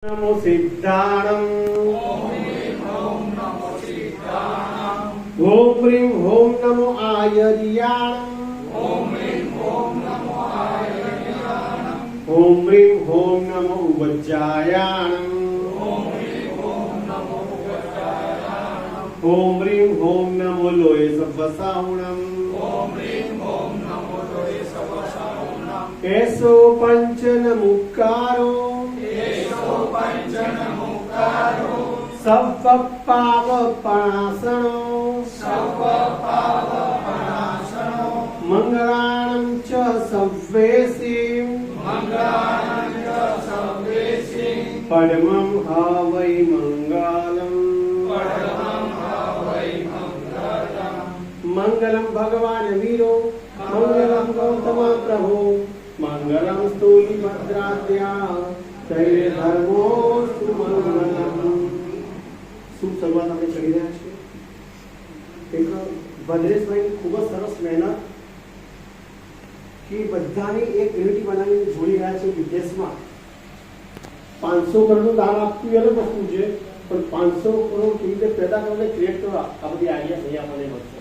नमो सिद्धाणं ओम ह्रीं ओम नमो आयर्याणं ओम ह्रीं ओम नमो उवज्जायाणं ओम ह्रीं ओम नमो लोये सब्बसाहुणं एसो पंचनमुक्कारो सव पावपणासनो मंगलानं च सव्वेसिं परमं हवै मंगलम् मंगलम भगवान वीरो मंगलम गौतम प्रभु मंगलम स्थूलिभद्राद्या तैरे धर्मो सुमंगलम। शुभ શરૂઆત આપણે કરી રહ્યા છીએ। એક ભદ્રેશભાઈ ખૂબ જ સરસ મહેનત કે બધાની એક યુનિટી બનાવીને જોડી રહ્યા છે વિદેશમાં। 500 કરોડનું દાન આપવું એ અલગ વસ્તુ છે, પણ 500 કરોડ કેવી રીતે પેદા કરીને ક્રિએટ કરવા આ બધી આઈડિયા નહીં આપણને મળશે।